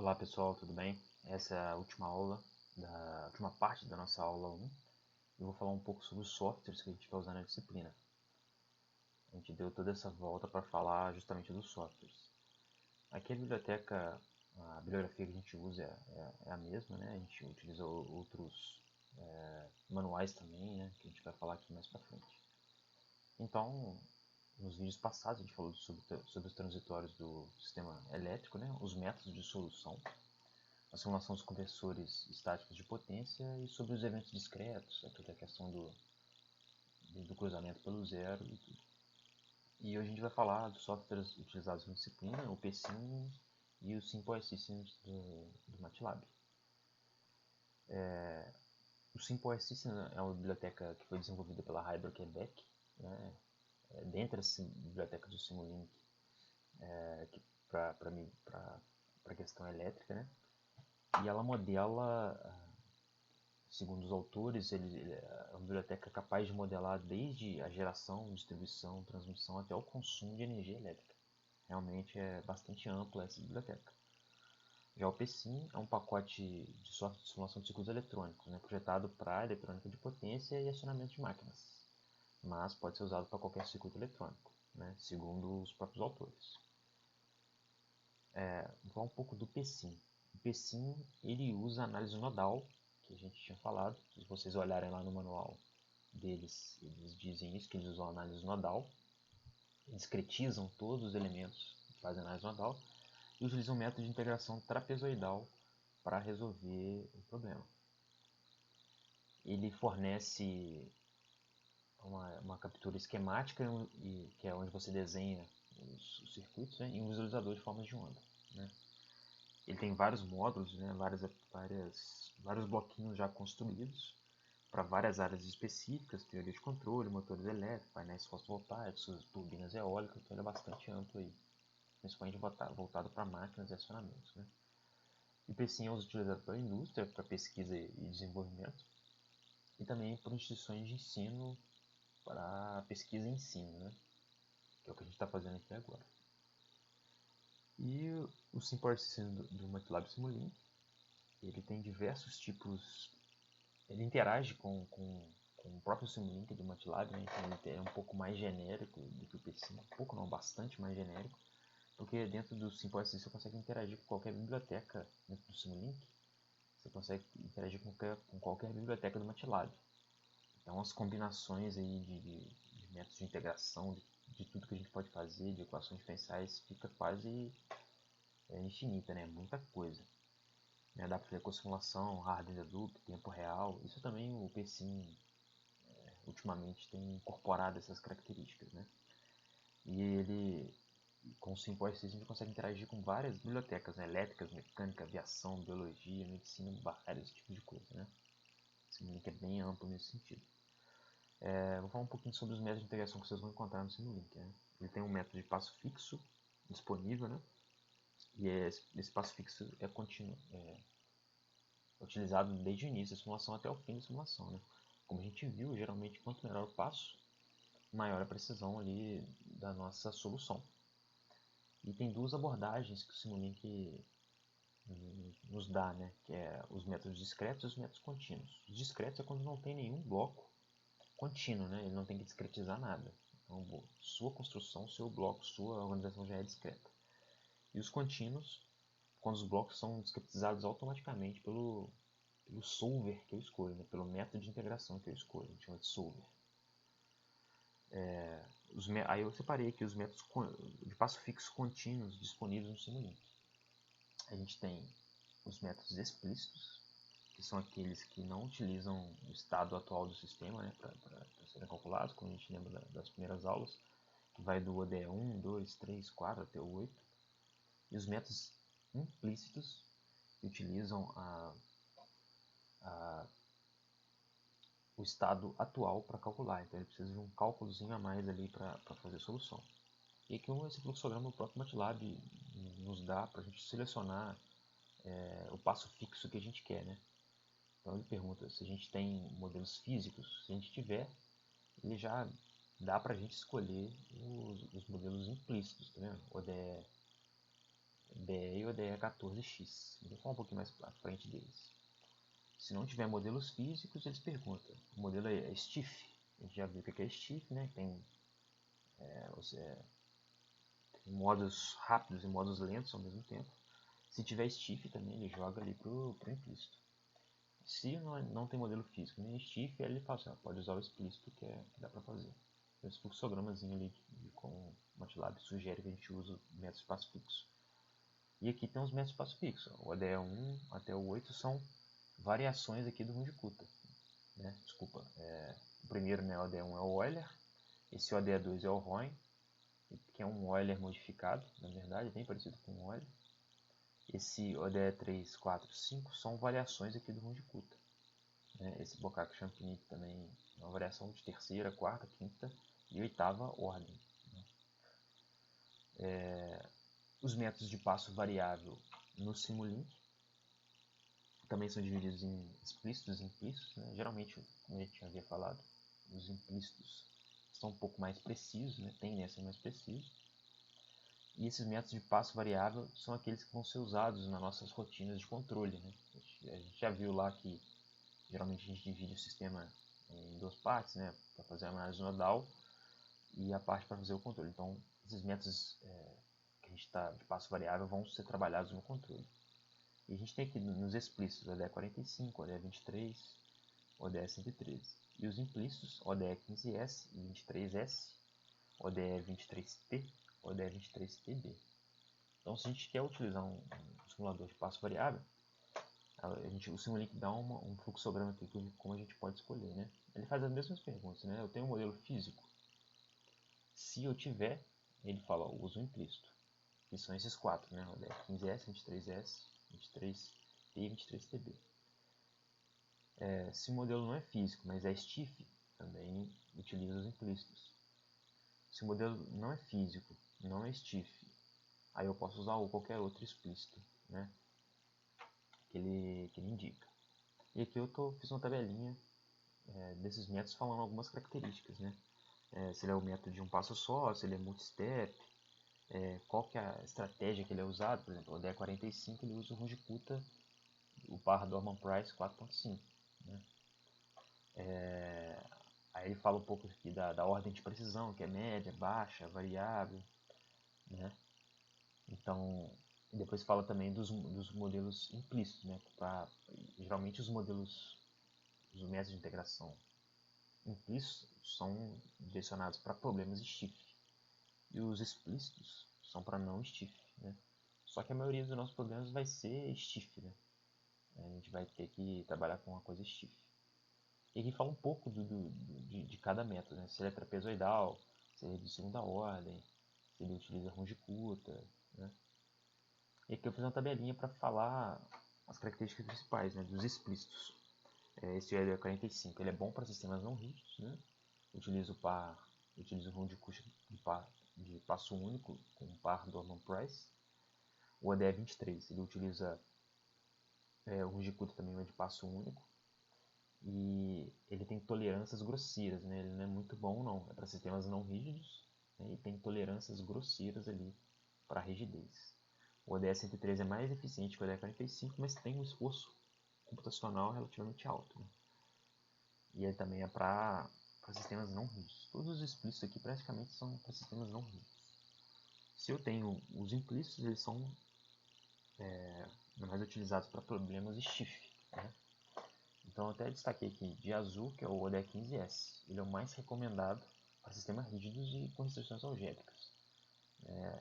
Olá pessoal, tudo bem? Essa é a última aula, a última parte da nossa aula 1. Eu vou falar um pouco sobre os softwares que a gente vai usar na disciplina. A gente deu toda essa volta para falar justamente dos softwares. Aqui a bibliografia que a gente usa é a mesma, né? A gente utiliza outros manuais também, né? Que a gente vai falar aqui mais para frente. Então, nos vídeos passados a gente falou sobre os transitórios do sistema elétrico, né? Os métodos de solução, a simulação dos conversores estáticos de potência e sobre os eventos discretos, toda a questão do cruzamento pelo zero e tudo. E hoje a gente vai falar dos softwares utilizados na disciplina, o PSIM e o Simple Systems do MATLAB. O Simple Systems é uma biblioteca que foi desenvolvida pela Hyper Quebec, né? Dentre as bibliotecas do Simulink para a questão elétrica, né? E ela modela, segundo os autores, é uma biblioteca capaz de modelar desde a geração, distribuição, transmissão até o consumo de energia elétrica. Realmente é bastante ampla essa biblioteca. Já o PSIM é um pacote de software de simulação de ciclos eletrônicos, né, projetado para eletrônica de potência e acionamento de máquinas, mas pode ser usado para qualquer circuito eletrônico, né, segundo os próprios autores. Vou falar um pouco do PSIM. O PSIM ele usa análise nodal, que a gente tinha falado. Se vocês olharem lá no manual deles, eles dizem isso, que eles usam análise nodal, discretizam todos os elementos que fazem análise nodal e utilizam um método de integração trapezoidal para resolver o problema. Ele fornece uma captura esquemática, que é onde você desenha os circuitos, né, e um visualizador de formas de onda. Né? Ele tem vários módulos, né, vários bloquinhos já construídos para várias áreas específicas, teoria de controle, motores elétricos, painéis fotovoltaicos, turbinas eólicas, então ele é bastante amplo aí, principalmente voltado para máquinas e acionamentos. Né? O IPSIM é utilizado pela indústria para pesquisa e desenvolvimento e também por instituições de ensino para pesquisa e ensino, né? Que é o que a gente está fazendo aqui agora. E o Simple System do MATLAB Simulink, ele tem diversos tipos, ele interage com o próprio Simulink do MATLAB, né? Então ele é um pouco mais genérico do que o PSIM, um pouco não, bastante mais genérico, porque dentro do Simple System você consegue interagir com qualquer biblioteca dentro do Simulink, você consegue interagir com qualquer biblioteca do MATLAB. Então as combinações aí de métodos de integração, de tudo que a gente pode fazer, de equações diferenciais, fica quase infinita, né? Muita coisa. Né? Dá para fazer co-simulação, hard deduct, tempo real. Isso também o PSIM ultimamente tem incorporado essas características. Né? E ele, com o Simple System, a gente consegue interagir com várias bibliotecas, né? Elétricas, mecânica, aviação, biologia, medicina, vários tipos de coisa. Né? Esse link é bem amplo nesse sentido. Vou falar um pouquinho sobre os métodos de integração que vocês vão encontrar no Simulink. Né? Ele tem um método de passo fixo disponível, né? E esse passo fixo é contínuo, utilizado desde o início da simulação até o fim da simulação. Né? Como a gente viu, geralmente quanto menor o passo, maior a precisão ali da nossa solução. E tem duas abordagens que o Simulink nos dá, né? Que é os métodos discretos e os métodos contínuos. Os discretos é quando não tem nenhum bloco contínuo, né? Ele não tem que discretizar nada. Então, sua construção, seu bloco, sua organização já é discreta. E os contínuos, quando os blocos são discretizados automaticamente pelo solver que eu escolho, né? Pelo método de integração que eu escolho, a gente chama de solver. Aí eu separei aqui os métodos de passo fixo contínuos disponíveis no Simulink. A gente tem os métodos explícitos, que são aqueles que não utilizam o estado atual do sistema, né, para serem calculados, como a gente lembra das primeiras aulas, que vai do ODE 1, 2, 3, 4 até o 8. E os métodos implícitos, que utilizam o estado atual para calcular. Então ele precisa de um cálculozinho a mais ali para fazer a solução. E aqui esse fluxograma o próprio MATLAB nos dá para a gente selecionar o passo fixo que a gente quer. Né? Então ele pergunta se a gente tem modelos físicos. Se a gente tiver, ele já dá para a gente escolher os modelos implícitos. Tá vendo? ODE BE e ODE 14X. Vou falar um pouquinho mais à frente deles. Se não tiver modelos físicos, eles perguntam. O modelo é stiff. A gente já viu o que é stiff, né? Tem modos rápidos e modos lentos ao mesmo tempo. Se tiver stiff também, ele joga ali pro implícito. Se não tem modelo físico nem stiff, ele fala assim, pode usar o explícito que dá para fazer. Esse fluxogramazinho ali com o MATLAB sugere que a gente use o método espaço fixo. E aqui tem os métodos espaço fixo. O ODE 1 até o 8 são variações aqui do Runge-Kutta. Né? Desculpa, o primeiro, né, o ODE 1 é o Euler, esse ODE 2 é o Roy, que é um Euler modificado, na verdade, bem parecido com o Euler. Esse ODE 3, 4, 5 são variações aqui do Runge-Kutta. Né? Esse Bocac-Champigny também é uma variação de terceira, quarta, quinta e oitava ordem. Né? Os métodos de passo variável no Simulink também são divididos em explícitos e implícitos. Né? Geralmente, como a gente já havia falado, os implícitos são um pouco mais precisos, né? Tendem a ser mais precisos. E esses métodos de passo variável são aqueles que vão ser usados nas nossas rotinas de controle. Né? A gente já viu lá que geralmente a gente divide o sistema em duas partes, né? Para fazer a análise nodal e a parte para fazer o controle. Então, esses métodos que a gente está de passo variável vão ser trabalhados no controle. E a gente tem aqui nos explícitos ODE 45, ODE 23, ODE 113. E os implícitos ODE 15S e 23S, ODE 23T, ODE 23TB. Então, se a gente quer utilizar um simulador de passo variável, o Simulink dá um fluxograma aqui como a gente pode escolher. Né? Ele faz as mesmas perguntas. Né? Eu tenho um modelo físico. Se eu tiver, ele fala, uso o implícito. Que são esses quatro, né? ODE 15S, 23S, 23T e 23TB. Se o modelo não é físico, mas é stiff, também utiliza os implícitos. Se o modelo não é físico, não é stiff, aí eu posso usar qualquer outro explícito, né? que ele indica. E aqui eu fiz uma tabelinha desses métodos falando algumas características. Né? Se ele é o método de um passo só, se ele é multistep, qual que é a estratégia que ele é usado. Por exemplo, o ODE 45 ele usa o Runge-Kutta, o par Dorman-Price 4.5. Né? Aí ele fala um pouco aqui da ordem de precisão, que é média, baixa, variável. Né? Então, depois fala também dos modelos implícitos. Né? Geralmente os métodos de integração implícitos são direcionados para problemas stiff. E os explícitos são para não stiff. Né? Só que a maioria dos nossos problemas vai ser stiff. Né? A gente vai ter que trabalhar com uma coisa stiff. E aqui fala um pouco de cada método. Né? Se ele é trapezoidal, se ele é de segunda ordem, se ele utiliza Runge-Kutta. Né? E aqui eu fiz uma tabelinha para falar as características principais, né, dos explícitos. Esse ODE 45 ele é bom para sistemas não rígidos. Né? Utiliza o Runge-Kutta de passo único com o par Dorman-Price. O ODE 23 ele utiliza o Runge-Kutta também é de passo único. E ele tem tolerâncias grosseiras. Né? Ele não é muito bom, não. É para sistemas não rígidos, né? E tem tolerâncias grosseiras ali para rigidez. O ODE 113 é mais eficiente que o ODE 45, mas tem um esforço computacional relativamente alto. Né? E ele também é para sistemas não rígidos. Todos os explícitos aqui praticamente são para sistemas não rígidos. Se eu tenho os implícitos, eles são mais utilizados para problemas stiff. Né? Então eu até destaquei aqui de azul, que é o ODE 15S. Ele é o mais recomendado para sistemas rígidos e com restrições algébricas.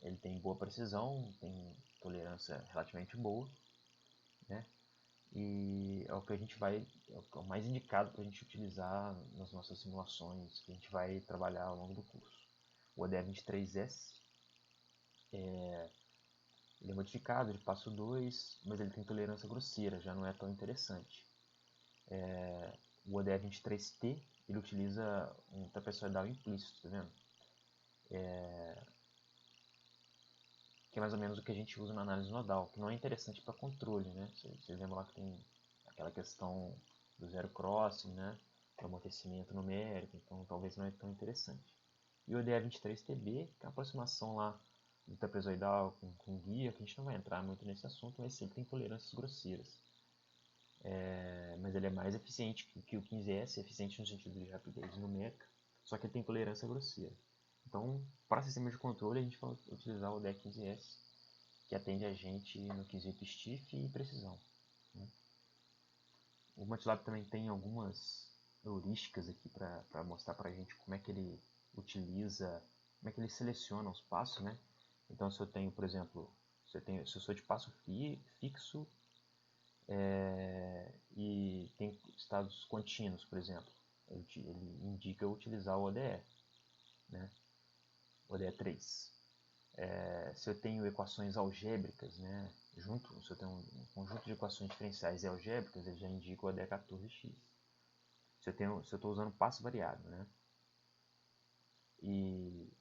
Ele tem boa precisão, tem tolerância relativamente boa. Né? E é o que é o mais indicado para a gente utilizar nas nossas simulações que a gente vai trabalhar ao longo do curso. O ODE 23S ele é modificado de passo 2, mas ele tem tolerância grosseira, já não é tão interessante. O ODE 23T ele utiliza um trapezoidal implícito, tá vendo? Que é mais ou menos o que a gente usa na análise nodal, que não é interessante para controle. Né? Vocês lembram lá que tem aquela questão do zero crossing, né? Do amortecimento numérico, então talvez não é tão interessante. E o ODE 23TB, que é a aproximação lá do trapezoidal com guia, que a gente não vai entrar muito nesse assunto, mas sempre tem tolerâncias grosseiras. Mas ele é mais eficiente que o 15S, eficiente no sentido de rapidez numérica, só que ele tem tolerância grosseira. Então, para sistema de controle, a gente vai utilizar o DEC 15S, que atende a gente no quesito stiff e precisão, né? O MATLAB também tem algumas heurísticas aqui para mostrar para a gente como é que ele utiliza, como é que ele seleciona os passos, né? Então, se eu tenho, por exemplo, se eu sou de passo fixo e tem estados contínuos, por exemplo, ele indica utilizar o ODE, né? ODE 3. Se eu tenho equações algébricas, né? Se eu tenho um conjunto de equações diferenciais e algébricas, ele já indica o ODE 14x. Se eu estou usando passo variado, né? E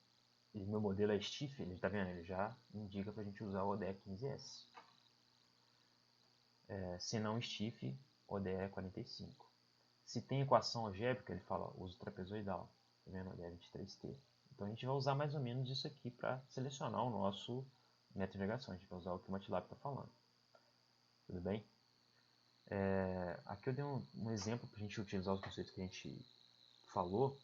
meu modelo é stiff, ele tá vendo? Ele já indica para a gente usar o ODE 15S. Se não stiff, ODE 45. Se tem equação algébrica, ele fala, usa o trapezoidal. Tá vendo? ODE 23T. Então a gente vai usar mais ou menos isso aqui para selecionar o nosso método de navegação. A gente vai usar o que o MATLAB está falando. Tudo bem? Aqui eu dei um exemplo para a gente utilizar os conceitos que a gente falou.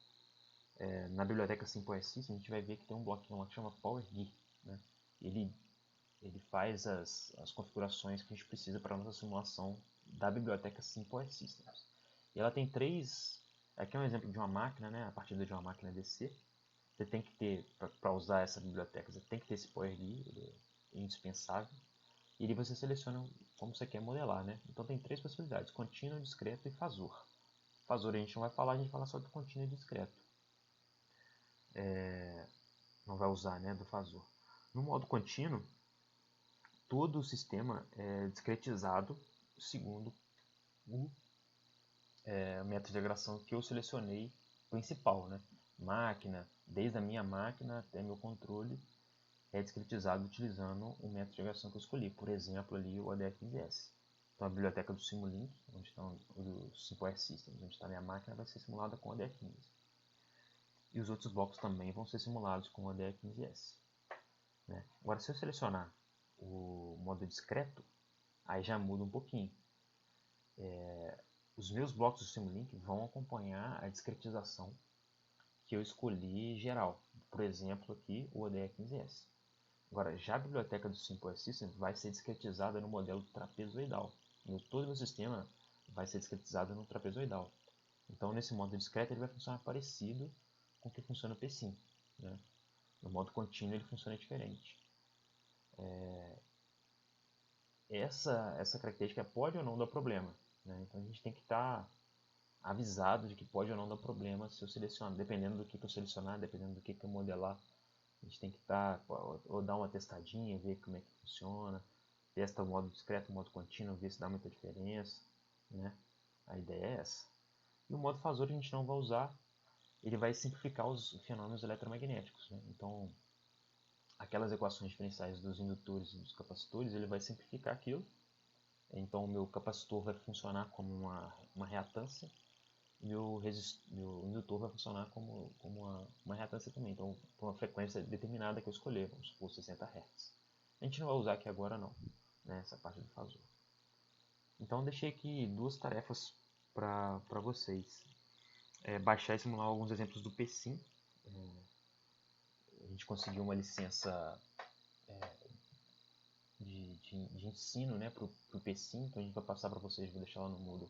Na biblioteca SimpleSystem, a gente vai ver que tem um bloquinho lá que chama PowerGui, né? Ele faz as configurações que a gente precisa para a nossa simulação da biblioteca SimpleSystem. E ela tem três... Aqui é um exemplo de uma máquina, né? A partir de uma máquina DC. Você tem que ter, para usar essa biblioteca, você tem que ter esse PowerGui, ele é indispensável. E ali você seleciona como você quer modelar, né? Então tem três possibilidades: contínuo, discreto e fasor. Fasor a gente não vai falar, a gente vai falar só do contínuo e discreto. Não vai usar, né, do fasor. No modo contínuo, todo o sistema é discretizado segundo o método de integração que eu selecionei principal, né? Máquina, desde a minha máquina até meu controle, é discretizado utilizando o método de integração que eu escolhi. Por exemplo, ali o ADF15S. Então a biblioteca do Simulink, onde está o SimpleSystem, onde está a minha máquina, vai ser simulada com o ADF15. E os outros blocos também vão ser simulados com o ADF15S. Né? Agora, se eu selecionar o modo discreto, aí já muda um pouquinho. Os meus blocos do Simulink vão acompanhar a discretização que eu escolhi geral. Por exemplo, aqui o ODE15S. Agora, já a biblioteca do SimpleSystem vai ser discretizada no modelo trapezoidal. Todo o meu sistema vai ser discretizado no trapezoidal. Então, nesse modo discreto, ele vai funcionar parecido com o que funciona o PSIM. Né? No modo contínuo, ele funciona diferente. Essa característica pode ou não dar problema. Né? Então, a gente tem que estar avisado de que pode ou não dar problema se eu selecionar, dependendo do que eu selecionar, dependendo do que eu modelar. A gente tem que estar, ou dar uma testadinha, ver como é que funciona, testa o modo discreto, o modo contínuo, ver se dá muita diferença, né? A ideia é essa. E o modo fasor a gente não vai usar, ele vai simplificar os fenômenos eletromagnéticos, né? Então, aquelas equações diferenciais dos indutores e dos capacitores, ele vai simplificar aquilo. Então, o meu capacitor vai funcionar como uma reatância, meu indutor vai funcionar como uma reatância também, então por uma frequência determinada que eu escolher, vamos supor 60 Hz. A gente não vai usar aqui agora não, né, essa parte do fasor. Então deixei aqui duas tarefas para vocês. Baixar e simular alguns exemplos do PSIM. A gente conseguiu uma licença de ensino, né, para o PSIM, então a gente vai passar para vocês, vou deixar lá no Moodle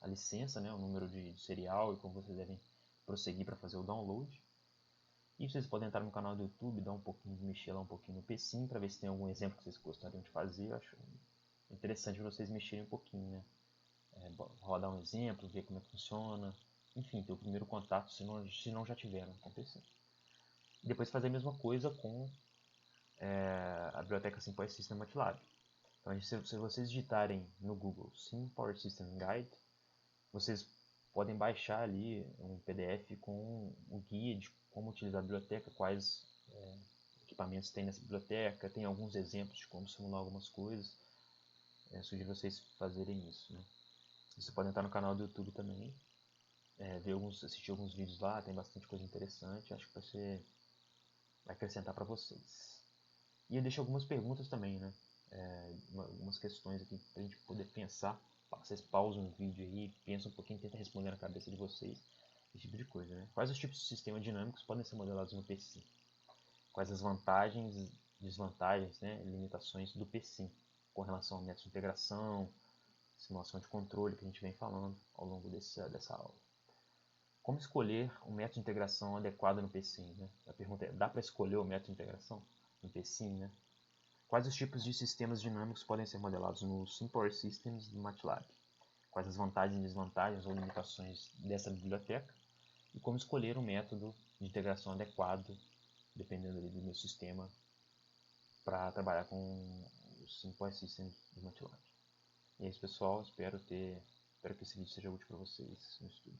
a licença, né, o número de serial e como vocês devem prosseguir para fazer o download. E vocês podem entrar no canal do YouTube, dar um pouquinho, mexer lá um pouquinho no PSIM para ver se tem algum exemplo que vocês gostariam de fazer. Eu acho interessante vocês mexerem um pouquinho, né? Rodar um exemplo, ver como é que funciona. Enfim, ter o primeiro contato, se não já tiveram com o PSIM. E depois fazer a mesma coisa com a biblioteca SimpleSystem MATLAB. Então, se vocês digitarem no Google SimPowerSystem Guide, vocês podem baixar ali um PDF com o guia de como utilizar a biblioteca, quais equipamentos tem nessa biblioteca, tem alguns exemplos de como simular algumas coisas. Sugiro vocês fazerem isso. Né? Você pode entrar no canal do YouTube também, assistir alguns vídeos lá, tem bastante coisa interessante, acho que vai acrescentar para vocês. E eu deixo algumas perguntas também, né? Algumas questões aqui para a gente poder pensar. Vocês pausam o vídeo aí, pensam um pouquinho, tentam responder na cabeça de vocês, esse tipo de coisa, né? Quais os tipos de sistemas dinâmicos podem ser modelados no PSIM? Quais as vantagens, desvantagens, né, limitações do PSIM com relação ao método de integração, simulação de controle que a gente vem falando ao longo dessa aula. Como escolher o método de integração adequado no PSIM? Né? A pergunta é, dá para escolher o método de integração no PSIM? Né? Quais os tipos de sistemas dinâmicos podem ser modelados no SimPower Systems do MATLAB? Quais as vantagens e desvantagens ou limitações dessa biblioteca? E como escolher um método de integração adequado, dependendo do meu sistema, para trabalhar com o SimPower Systems do MATLAB. E é isso, pessoal. Espero que esse vídeo seja útil para vocês no estudo.